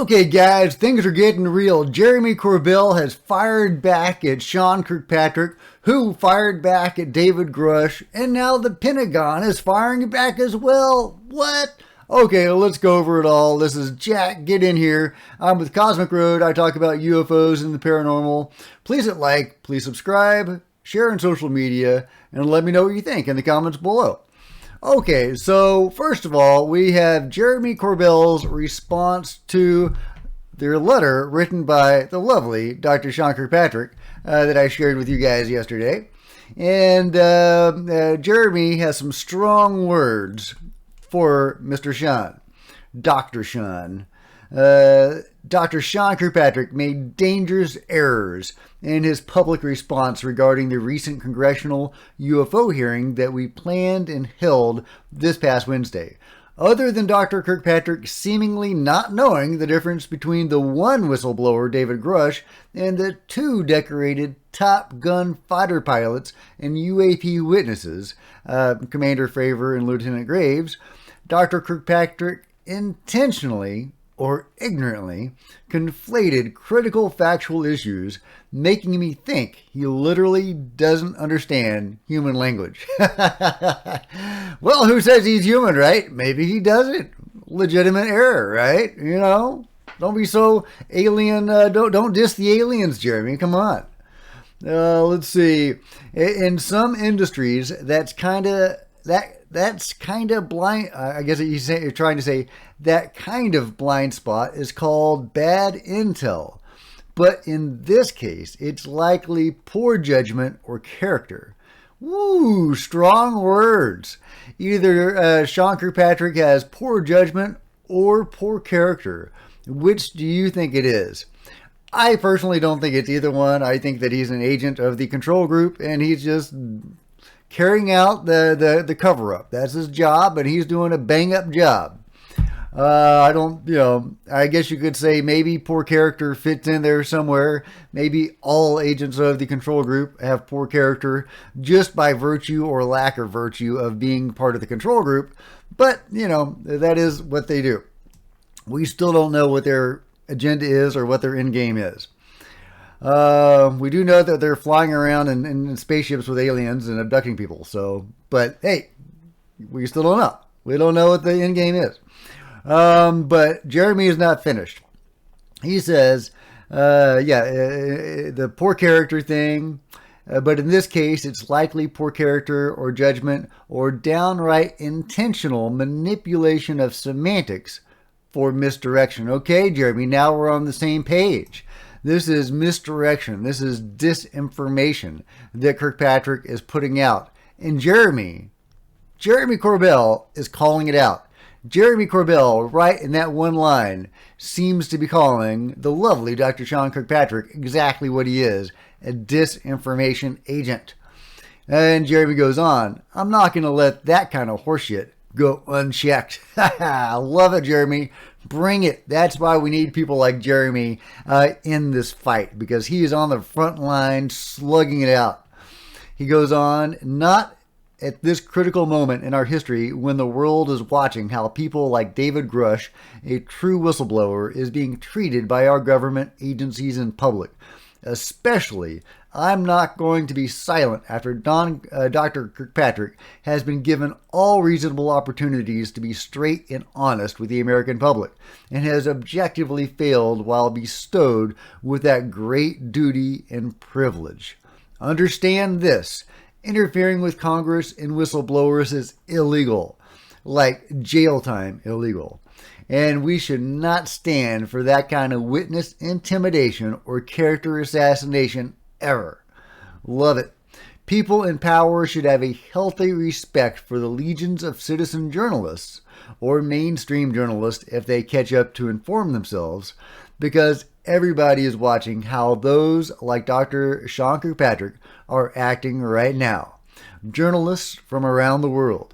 Okay, guys, things are getting real. Jeremy Corbell has fired back at Sean Kirkpatrick, who fired back at David Grush, and now the Pentagon is firing back as well. What? Okay, let's go over it all. This is Jack. Get in here. I'm with Cosmic Road. I talk about UFOs and the paranormal. Please hit like, please subscribe, share on social media, and let me know what you think in the comments below. Okay, so first of all, we have Jeremy Corbell's response to their letter written by the lovely Dr. Sean Kirkpatrick that I shared with you guys yesterday. And Jeremy has some strong words for Mr. Sean, Dr. Sean. Dr. Sean Kirkpatrick made dangerous errors in his public response regarding the recent congressional UFO hearing that we planned and held this past Wednesday. Other than Dr. Kirkpatrick seemingly not knowing the difference between the one whistleblower, David Grush, and the two decorated Top Gun fighter pilots and U.A.P. witnesses, Commander Fravor and Lieutenant Graves, Dr. Kirkpatrick intentionally or ignorantly conflated critical factual issues, making me think he literally doesn't understand human language. Well, who says he's human, right? Maybe he doesn't. Legitimate error, right? You know, don't be so alien. Don't diss the aliens, Jeremy. Come on. Let's see. In some industries, that's kind of blind. I guess you're trying to say that kind of blind spot is called bad intel. But in this case, it's likely poor judgment or character. Woo, strong words. Either Sean Kirkpatrick has poor judgment or poor character. Which do you think it is? I personally don't think it's either one. I think that he's an agent of the control group and he's just carrying out the cover-up. That's his job, and he's doing a bang-up job. I guess you could say maybe poor character fits in there somewhere. Maybe all agents of the control group have poor character just by virtue or lack of virtue of being part of the control group. But, that is what they do. We still don't know what their agenda is or what their end game is. We do know that they're flying around in spaceships with aliens and abducting people. But hey, we still don't know. We don't know what the end game is. But Jeremy is not finished. He says, the poor character thing, but in this case, it's likely poor character or judgment or downright intentional manipulation of semantics for misdirection. Okay, Jeremy, now we're on the same page. This is misdirection. This is disinformation that Kirkpatrick is putting out. And Jeremy Corbell is calling it out. Jeremy Corbell, right in that one line, seems to be calling the lovely Dr. Sean Kirkpatrick exactly what he is, a disinformation agent. And Jeremy goes on, I'm not going to let that kind of horseshit go unchecked. I love it, Jeremy. Bring it. That's why we need people like Jeremy in this fight, because he is on the front line slugging it out. He goes on, not at this critical moment in our history when the world is watching how people like David Grush, a true whistleblower, is being treated by our government agencies and public. Especially, I'm not going to be silent after Dr. Kirkpatrick has been given all reasonable opportunities to be straight and honest with the American public and has objectively failed while bestowed with that great duty and privilege. Understand this. Interfering with Congress and whistleblowers is illegal, like jail time illegal. And we should not stand for that kind of witness intimidation or character assassination ever. Love it. People in power should have a healthy respect for the legions of citizen journalists or mainstream journalists if they catch up to inform themselves, because everybody is watching how those like Dr. Sean Kirkpatrick are acting right now. Journalists from around the world.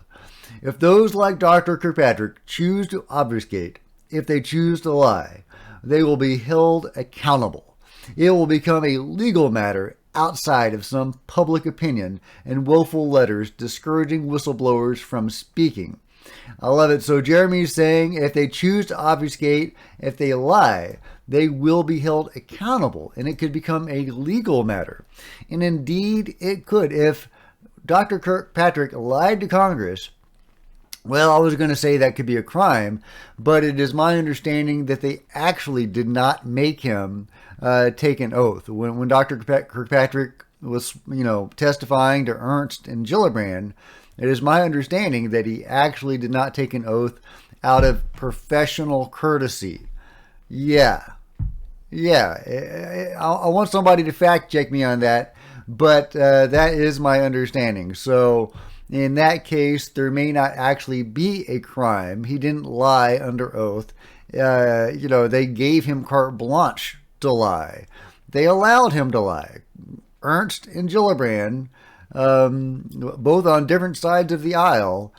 If those like Dr. Kirkpatrick choose to obfuscate, if they choose to lie, they will be held accountable. It will become a legal matter outside of some public opinion and willful letters discouraging whistleblowers from speaking. I love it. So Jeremy's saying if they choose to obfuscate, if they lie, they will be held accountable, and it could become a legal matter. And indeed, it could. If Dr. Kirkpatrick lied to Congress, well, I was going to say that could be a crime, but it is my understanding that they actually did not make him take an oath. When Dr. Kirkpatrick was, testifying to Ernst and Gillibrand, it is my understanding that he actually did not take an oath out of professional courtesy. Yeah. I want somebody to fact check me on that, but that is my understanding. So in that case, there may not actually be a crime. He didn't lie under oath. They gave him carte blanche to lie. They allowed him to lie. Ernst and Gillibrand, both on different sides of the aisle,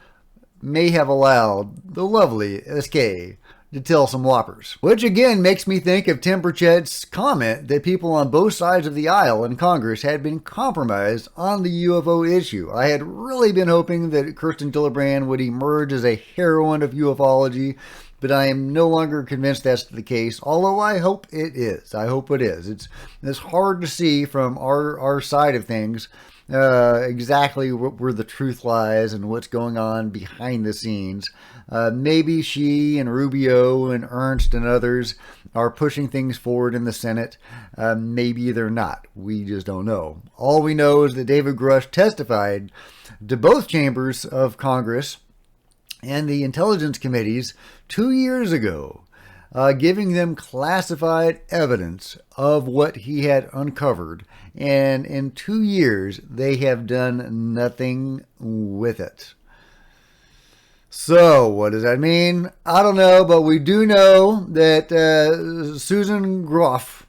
may have allowed the lovely SK to tell some whoppers. Which again makes me think of Tim Burchett's comment that people on both sides of the aisle in Congress had been compromised on the UFO issue. I had really been hoping that Kirsten Gillibrand would emerge as a heroine of ufology, but I am no longer convinced that's the case, although I hope it is. I hope it is. It's hard to see from our side of things exactly where the truth lies and what's going on behind the scenes. Maybe she and Rubio and Ernst and others are pushing things forward in the Senate. Maybe they're not. We just don't know. All we know is that David Grush testified to both chambers of Congress and the intelligence committees 2 years ago, giving them classified evidence of what he had uncovered. And in 2 years, they have done nothing with it. So, what does that mean? I don't know, but we do know that Susan Goff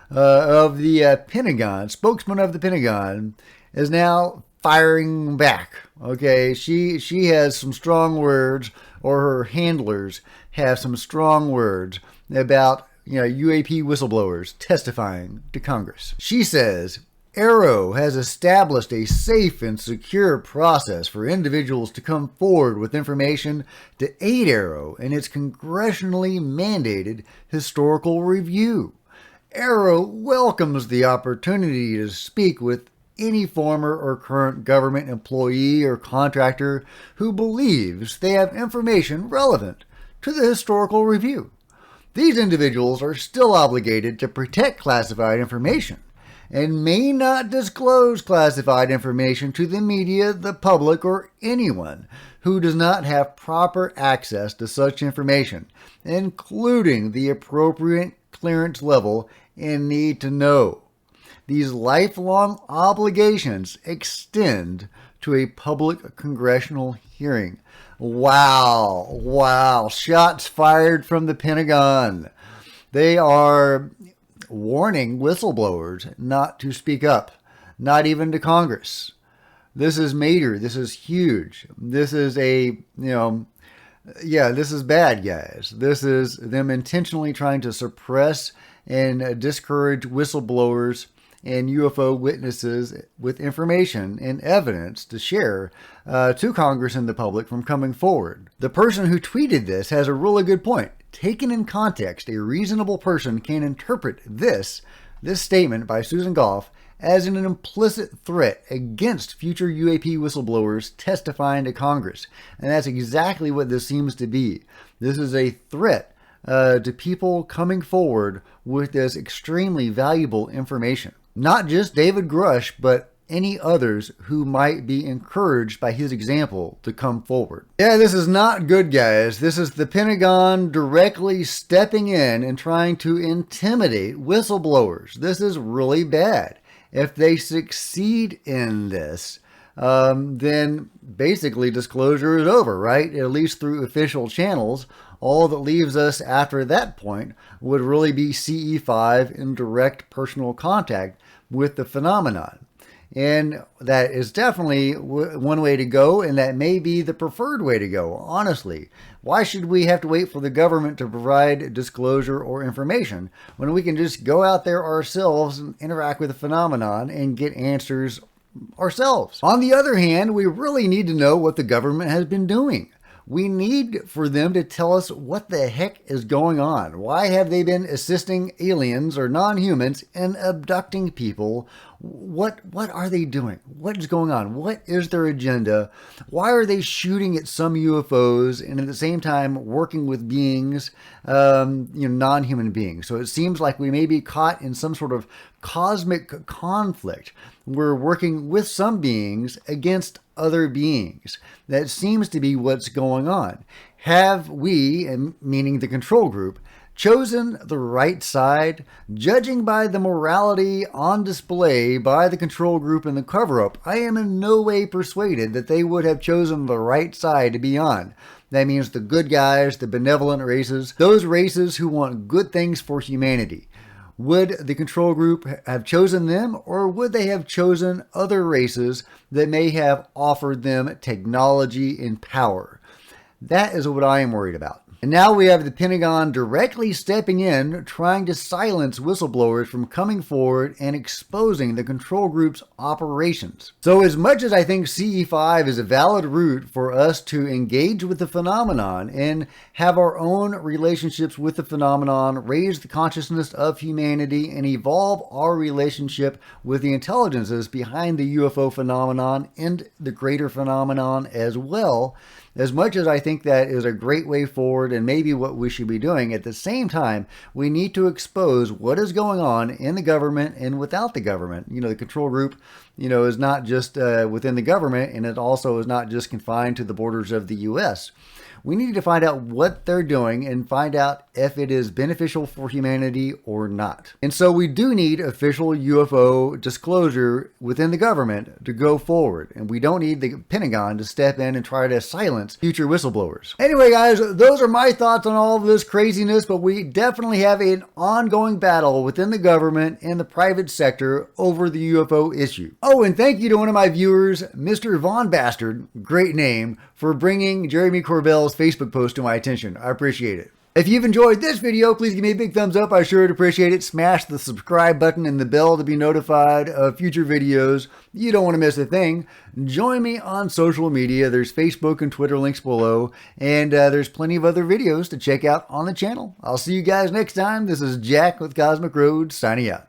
of the Pentagon, spokesman of the Pentagon, is now firing back. Okay, she has some strong words, or her handlers have some strong words about U.A.P. whistleblowers testifying to Congress. She says, AARO has established a safe and secure process for individuals to come forward with information to aid AARO in its congressionally mandated historical review. AARO welcomes the opportunity to speak with any former or current government employee or contractor who believes they have information relevant to the historical review. These individuals are still obligated to protect classified information and may not disclose classified information to the media, the public, or anyone who does not have proper access to such information, including the appropriate clearance level and need to know. These lifelong obligations extend to a public congressional hearing. Wow. Shots fired from the Pentagon. They are warning whistleblowers not to speak up, not even to Congress. This is major. This is huge. This is this is bad, guys. This is them intentionally trying to suppress and discourage whistleblowers and UFO witnesses with information and evidence to share to Congress and the public from coming forward. The person who tweeted this has a really good point. Taken in context, a reasonable person can interpret this statement by Susan Goff as an implicit threat against future U.A.P. whistleblowers testifying to Congress. And that's exactly what this seems to be. This is a threat to people coming forward with this extremely valuable information. Not just David Grush, but any others who might be encouraged by his example to come forward. Yeah, this is not good, guys. This is the Pentagon directly stepping in and trying to intimidate whistleblowers. This is really bad. If they succeed in this, then basically disclosure is over, right? At least through official channels. All that leaves us after that point would really be CE5 in direct personal contact with the phenomenon. And that is definitely one way to go, and that may be the preferred way to go, honestly. Why should we have to wait for the government to provide disclosure or information when we can just go out there ourselves and interact with the phenomenon and get answers ourselves. On the other hand, we really need to know what the government has been doing. We need for them to tell us what the heck is going on. Why have they been assisting aliens or non-humans in abducting people? What are they doing? What is going on? What is their agenda? Why are they shooting at some UFOs and at the same time working with beings, non-human beings? So it seems like we may be caught in some sort of cosmic conflict. We're working with some beings against other beings. That seems to be what's going on. Have we, meaning the control group, chosen the right side? Judging by the morality on display by the control group and the cover-up, I am in no way persuaded that they would have chosen the right side to be on. That means the good guys, the benevolent races, those races who want good things for humanity. Would the control group have chosen them, or would they have chosen other races that may have offered them technology and power? That is what I am worried about. And now we have the Pentagon directly stepping in, trying to silence whistleblowers from coming forward and exposing the control group's operations. So as much as I think CE5 is a valid route for us to engage with the phenomenon and have our own relationships with the phenomenon, raise the consciousness of humanity, and evolve our relationship with the intelligences behind the UFO phenomenon and the greater phenomenon as well, as much as I think that is a great way forward and maybe what we should be doing, at the same time, we need to expose what is going on in the government and without the government. The control group, is not just within the government, and it also is not just confined to the borders of the U.S. We need to find out what they're doing and find out if it is beneficial for humanity or not. And so we do need official UFO disclosure within the government to go forward. And we don't need the Pentagon to step in and try to silence future whistleblowers. Anyway, guys, those are my thoughts on all of this craziness, but we definitely have an ongoing battle within the government and the private sector over the UFO issue. Oh, and thank you to one of my viewers, Mr. Von Bastard, great name, for bringing Jeremy Corbell's Facebook post to my attention. I appreciate it. If you've enjoyed this video, please give me a big thumbs up. I sure would appreciate it. Smash the subscribe button and the bell to be notified of future videos. You don't want to miss a thing. Join me on social media. There's Facebook and Twitter links below. And there's plenty of other videos to check out on the channel. I'll see you guys next time. This is Jack with Cosmic Road signing out.